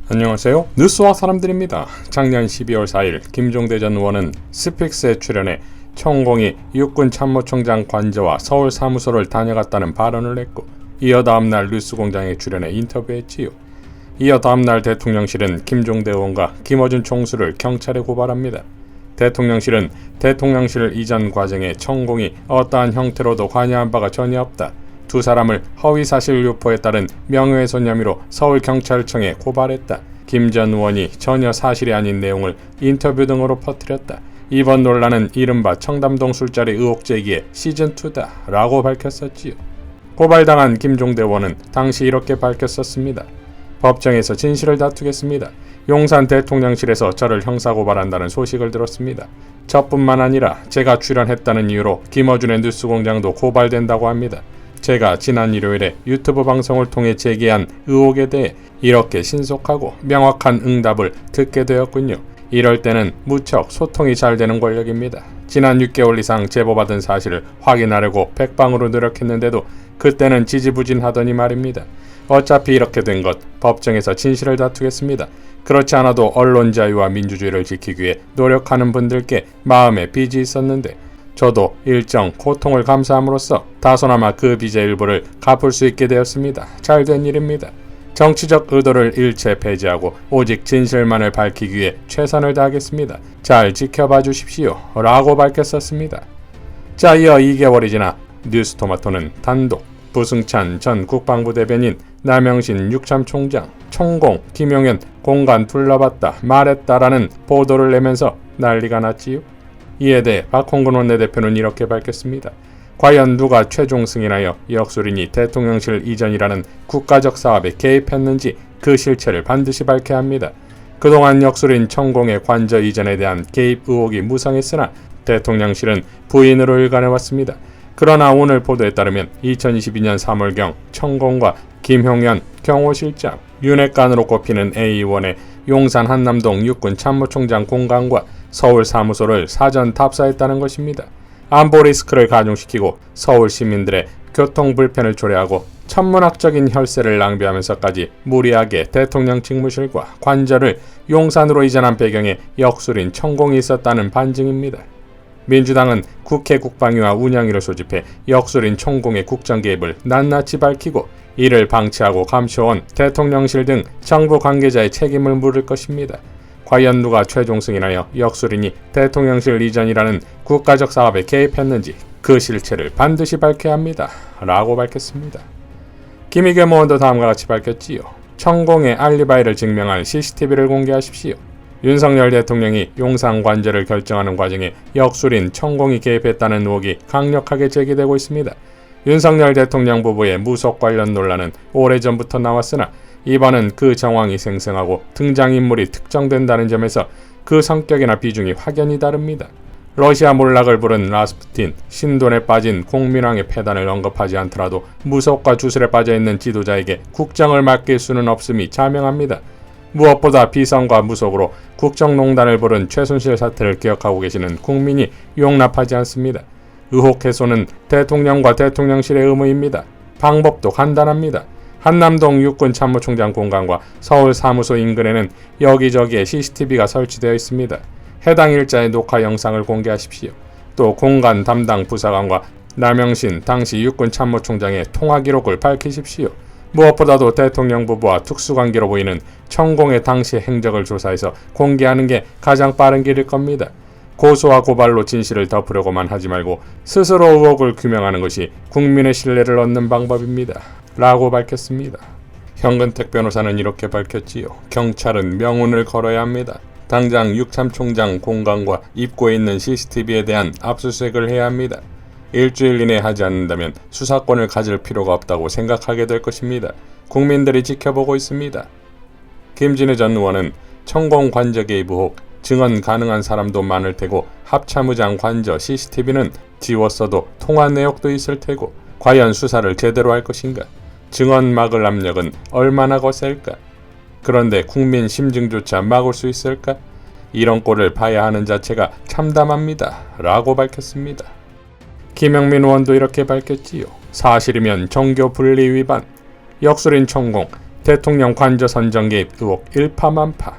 안녕하세요. 뉴스와 사람들입니다. 작년 12월 4일 김종대 전 의원은 스픽스에 출연해 천공이 육군 참모총장 관저와 서울 사무소를 다녀갔다는 발언을 했고, 이어 다음날 뉴스공장에 출연해 인터뷰했지요. 이어 다음날 대통령실은 김종대 의원과 김어준 총수를 경찰에 고발합니다. 대통령실은 대통령실 이전 과정에 천공이 어떠한 형태로도 관여한 바가 전혀 없다, 두 사람을 허위사실 유포에 따른 명예훼손 혐의로 서울경찰청에 고발했다, 김 전 의원이 전혀 사실이 아닌 내용을 인터뷰 등으로 퍼뜨렸다, 이번 논란은 이른바 청담동 술자리 의혹 제기의 시즌2다 라고 밝혔었지요. 고발당한 김종대 의원은 당시 이렇게 밝혔었습니다. 법정에서 진실을 다투겠습니다. 용산 대통령실에서 저를 형사고발한다는 소식을 들었습니다. 저뿐만 아니라 제가 출연했다는 이유로 김어준의 뉴스공장도 고발된다고 합니다. 제가 지난 일요일에 유튜브 방송을 통해 제기한 의혹에 대해 이렇게 신속하고 명확한 응답을 듣게 되었군요. 이럴 때는 무척 소통이 잘 되는 권력입니다. 지난 6개월 이상 제보받은 사실을 확인하려고 백방으로 노력했는데도 그때는 지지부진하더니 말입니다. 어차피 이렇게 된 것 법정에서 진실을 다투겠습니다. 그렇지 않아도 언론 자유와 민주주의를 지키기 위해 노력하는 분들께 마음에 빚이 있었는데 저도 일정 고통을 감수함으로써 다소나마 그 빚의 일부를 갚을 수 있게 되었습니다. 잘된 일입니다. 정치적 의도를 일체 배제하고 오직 진실만을 밝히기 위해 최선을 다하겠습니다. 잘 지켜봐 주십시오 라고 밝혔었습니다. 자, 이어 2개월이 지나 뉴스토마토는 단독 부승찬 전 국방부 대변인, 남영신 육참총장, 총공, 김용현 공간 둘러봤다 말했다라는 보도를 내면서 난리가 났지요. 이에 대해 박홍근 원내대표는 이렇게 밝혔습니다. 과연 누가 최종 승인하여 역술인이 대통령실 이전이라는 국가적 사업에 개입했는지 그 실체를 반드시 밝혀야 합니다. 그동안 역술인 천공의 관저 이전에 대한 개입 의혹이 무성했으나 대통령실은 부인으로 일관해왔습니다. 그러나 오늘 보도에 따르면 2022년 3월경 천공과 김용현 경호실장, 윤핵관으로 꼽히는 A의원의 용산 한남동 육군 참모총장 공간과 서울 사무소를 사전 탑사했다는 것입니다. 안보 리스크를 가중시키고 서울 시민들의 교통 불편을 초래하고 천문학적인 혈세를 낭비하면서까지 무리하게 대통령 직무실과 관저를 용산으로 이전한 배경에 역술인 천공이 있었다는 반증입니다. 민주당은 국회 국방위와 운영위를 소집해 역술인 천공의 국정 개입을 낱낱이 밝히고 이를 방치하고 감춰온 대통령실 등 정부 관계자의 책임을 물을 것입니다. 과연 누가 최종 승인하여 역술인이 대통령실 이전이라는 국가적 사업에 개입했는지 그 실체를 반드시 밝혀야 합니다 라고 밝혔습니다. 김의겸 의원도 다음과 같이 밝혔지요. 천공의 알리바이를 증명할 CCTV를 공개하십시오. 윤석열 대통령이 용산 관저를 결정하는 과정에 역술인 천공이 개입했다는 의혹이 강력하게 제기되고 있습니다. 윤석열 대통령 부부의 무속 관련 논란은 오래전부터 나왔으나 이번은 그 정황이 생생하고 등장인물이 특정된다는 점에서 그 성격이나 비중이 확연히 다릅니다. 러시아 몰락을 부른 라스푸틴, 신돈에 빠진 공민왕의 패단을 언급하지 않더라도 무속과 주술에 빠져있는 지도자에게 국정을 맡길 수는 없음이 자명합니다. 무엇보다 비선과 무속으로 국정농단을 부른 최순실 사태를 기억하고 계시는 국민이 용납하지 않습니다. 의혹 해소는 대통령과 대통령실의 의무입니다. 방법도 간단합니다. 한남동 육군 참모총장 공간과 서울 사무소 인근에는 여기저기에 CCTV가 설치되어 있습니다. 해당 일자의 녹화 영상을 공개하십시오. 또 공간 담당 부사관과 남영신 당시 육군 참모총장의 통화 기록을 밝히십시오. 무엇보다도 대통령 부부와 특수관계로 보이는 천공의 당시 행적을 조사해서 공개하는 게 가장 빠른 길일 겁니다. 고소와 고발로 진실을 덮으려고만 하지 말고 스스로 의혹을 규명하는 것이 국민의 신뢰를 얻는 방법입니다 라고 밝혔습니다. 현근택 변호사는 이렇게 밝혔지요. 경찰은 명운을 걸어야 합니다. 당장 육참총장 공간과 입구에 있는 CCTV에 대한 압수수색을 해야 합니다. 일주일 이내 하지 않는다면 수사권을 가질 필요가 없다고 생각하게 될 것입니다. 국민들이 지켜보고 있습니다. 김진애 전 의원은 천공 관저 개입 의혹, 증언 가능한 사람도 많을 테고 합참의장 관저 CCTV는 지웠어도 통화 내역도 있을 테고 과연 수사를 제대로 할 것인가? 증언 막을 압력은 얼마나 거셀까? 그런데 국민 심증조차 막을 수 있을까? 이런 꼴을 봐야 하는 자체가 참담합니다 라고 밝혔습니다. 김영민 의원도 이렇게 밝혔지요. 사실이면 정교 분리 위반, 역술인 천공, 대통령 관저 선정 개입 의혹 일파만파.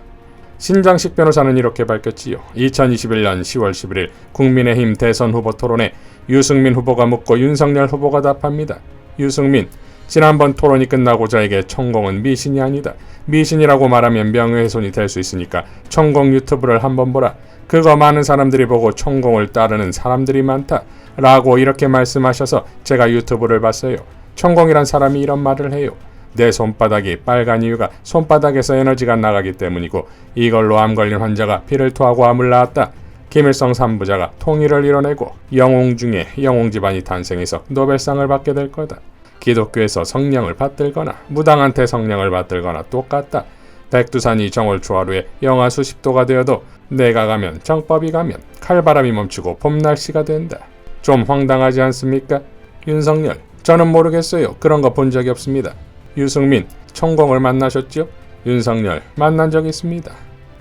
신장식 변호사는 이렇게 밝혔지요. 2021년 10월 11일 국민의힘 대선 후보 토론에 유승민 후보가 묻고 윤석열 후보가 답합니다. 유승민, 지난번 토론이 끝나고 저에게 천공은 미신이 아니다. 미신이라고 말하면 명예훼손이 될 수 있으니까 천공 유튜브를 한번 보라. 그거 많은 사람들이 보고 천공을 따르는 사람들이 많다. 라고 이렇게 말씀하셔서 제가 유튜브를 봤어요. 천공이란 사람이 이런 말을 해요. 내 손바닥이 빨간 이유가 손바닥에서 에너지가 나가기 때문이고 이걸로 암 걸린 환자가 피를 토하고 암을 낳았다. 김일성 3부자가 통일을 이뤄내고 영웅 중에 영웅 집안이 탄생해서 노벨상을 받게 될 거다. 기독교에서 성령을 받들거나 무당한테 성령을 받들거나 똑같다. 백두산이 정월 초하루에 영하 수십 도가 되어도 내가 가면 정법이 가면 칼바람이 멈추고 봄 날씨가 된다. 좀 황당하지 않습니까? 윤석열, 저는 모르겠어요. 그런 거 본 적이 없습니다. 유승민, 천공을 만나셨죠? 윤석열, 만난 적 있습니다.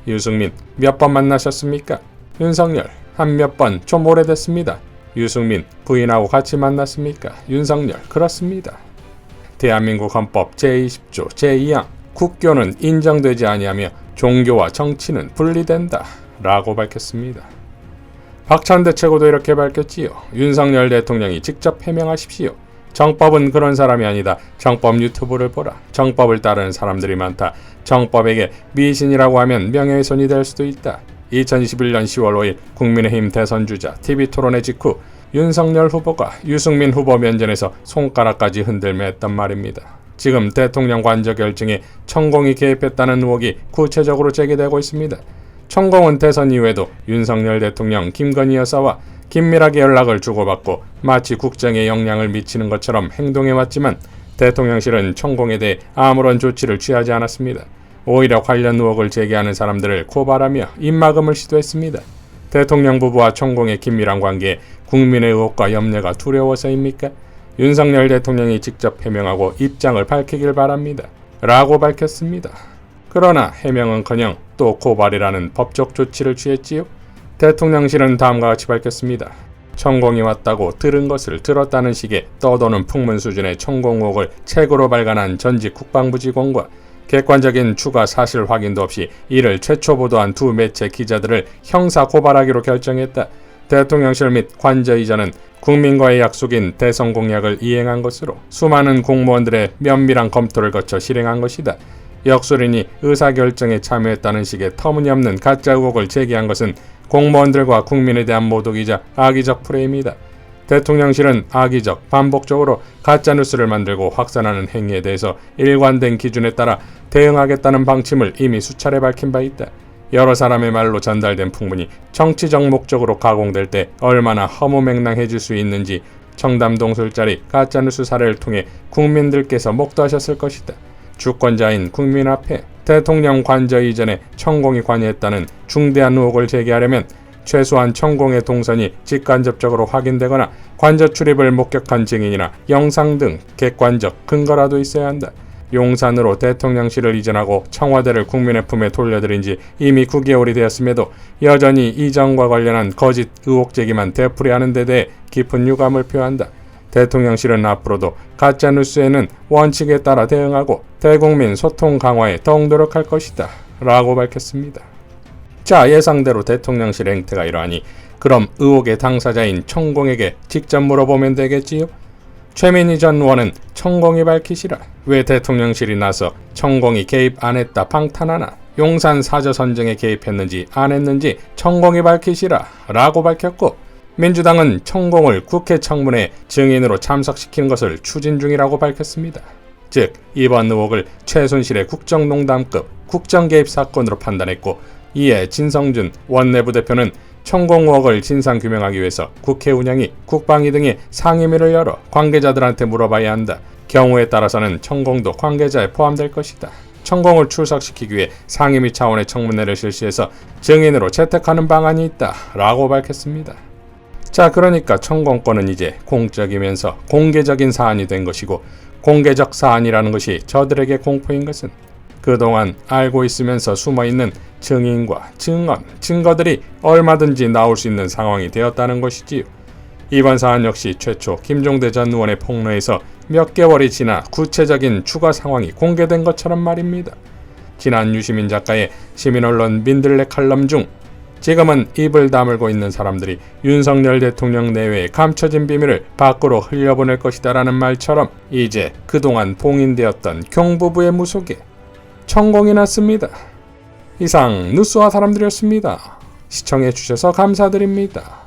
유승민, 몇 번 만나셨습니까? 윤석열, 한 몇 번 좀 오래됐습니다. 유승민, 부인하고 같이 만났습니까? 윤석열, 그렇습니다. 대한민국 헌법 제20조 제2항, 국교는 인정되지 아니하며 종교와 정치는 분리된다. 라고 밝혔습니다. 박찬대 최고도 이렇게 밝혔지요. 윤석열 대통령이 직접 해명하십시오. 정법은 그런 사람이 아니다. 정법 유튜브를 보라. 정법을 따르는 사람들이 많다. 정법에게 미신이라고 하면 명예훼손이 될 수도 있다. 2021년 10월 5일 국민의힘 대선주자 TV토론회 직후 윤석열 후보가 유승민 후보 면전에서 손가락까지 흔들며 했단 말입니다. 지금 대통령 관저 결정에 천공이 개입했다는 의혹이 구체적으로 제기되고 있습니다. 천공은 대선 이후에도 윤석열 대통령 김건희 여사와 긴밀하게 연락을 주고받고 마치 국정에 영향을 미치는 것처럼 행동해왔지만 대통령실은 천공에 대해 아무런 조치를 취하지 않았습니다. 오히려 관련 의혹을 제기하는 사람들을 고발하며 입막음을 시도했습니다. 대통령 부부와 천공의 긴밀한 관계에 국민의 의혹과 염려가 두려워서입니까? 윤석열 대통령이 직접 해명하고 입장을 밝히길 바랍니다. 라고 밝혔습니다. 그러나 해명은커녕 또 고발이라는 법적 조치를 취했지요. 대통령실은 다음과 같이 밝혔습니다. 천공이 왔다고 들은 것을 들었다는 식의 떠도는 풍문 수준의 천공 의혹을 책으로 발간한 전직 국방부 직원과 객관적인 추가 사실 확인도 없이 이를 최초 보도한 두 매체 기자들을 형사 고발하기로 결정했다. 대통령실 및 관저 이전은 국민과의 약속인 대선 공약을 이행한 것으로 수많은 공무원들의 면밀한 검토를 거쳐 실행한 것이다. 역술인이 의사결정에 참여했다는 식의 터무니없는 가짜 의혹을 제기한 것은 공무원들과 국민에 대한 모독이자 악의적 프레임이다. 대통령실은 악의적, 반복적으로 가짜뉴스를 만들고 확산하는 행위에 대해서 일관된 기준에 따라 대응하겠다는 방침을 이미 수차례 밝힌 바 있다. 여러 사람의 말로 전달된 풍문이 정치적 목적으로 가공될 때 얼마나 허무맹랑해질 수 있는지 청담동 술자리 가짜뉴스 사례를 통해 국민들께서 목도하셨을 것이다. 주권자인 국민 앞에 대통령 관저 이전에 천공이 관여했다는 중대한 의혹을 제기하려면 최소한 천공의 동선이 직간접적으로 확인되거나 관저 출입을 목격한 증인이나 영상 등 객관적 근거라도 있어야 한다. 용산으로 대통령실을 이전하고 청와대를 국민의 품에 돌려드린 지 이미 9개월이 되었음에도 여전히 이전과 관련한 거짓 의혹 제기만 되풀이하는 데 대해 깊은 유감을 표한다. 대통령실은 앞으로도 가짜뉴스에는 원칙에 따라 대응하고 대국민 소통 강화에 더욱 노력할 것이다. 라고 밝혔습니다. 자, 예상대로 대통령실 행태가 이러하니 그럼 의혹의 당사자인 천공에게 직접 물어보면 되겠지요? 최민희 전 의원은 천공이 밝히시라. 왜 대통령실이 나서 천공이 개입 안 했다 방탄하나? 용산 사저선정에 개입했는지 안 했는지 천공이 밝히시라. 라고 밝혔고 민주당은 천공을 국회 청문회 증인으로 참석시키는 것을 추진 중이라고 밝혔습니다. 즉 이번 의혹을 최순실의 국정농단급 국정개입 사건으로 판단했고 이에 진성준 원내부 대표는 천공 의혹을 진상규명하기 위해서 국회 운영위, 국방위 등의 상임위를 열어 관계자들한테 물어봐야 한다. 경우에 따라서는 천공도 관계자에 포함될 것이다. 천공을 출석시키기 위해 상임위 차원의 청문회를 실시해서 증인으로 채택하는 방안이 있다. 라고 밝혔습니다. 자, 그러니까 천공권은 이제 공적이면서 공개적인 사안이 된 것이고 공개적 사안이라는 것이 저들에게 공포인 것은 그동안 알고 있으면서 숨어있는 증인과 증언, 증거들이 얼마든지 나올 수 있는 상황이 되었다는 것이지요. 이번 사안 역시 최초 김종대 전 의원의 폭로에서 몇 개월이 지나 구체적인 추가 상황이 공개된 것처럼 말입니다. 지난 유시민 작가의 시민언론 민들레 칼럼 중 지금은 입을 다물고 있는 사람들이 윤석열 대통령 내외의 감춰진 비밀을 밖으로 흘려보낼 것이다라는 말처럼 이제 그동안 봉인되었던 경보부의 무속에 천공이 났습니다. 이상 뉴스와 사람들이었습니다. 시청해주셔서 감사드립니다.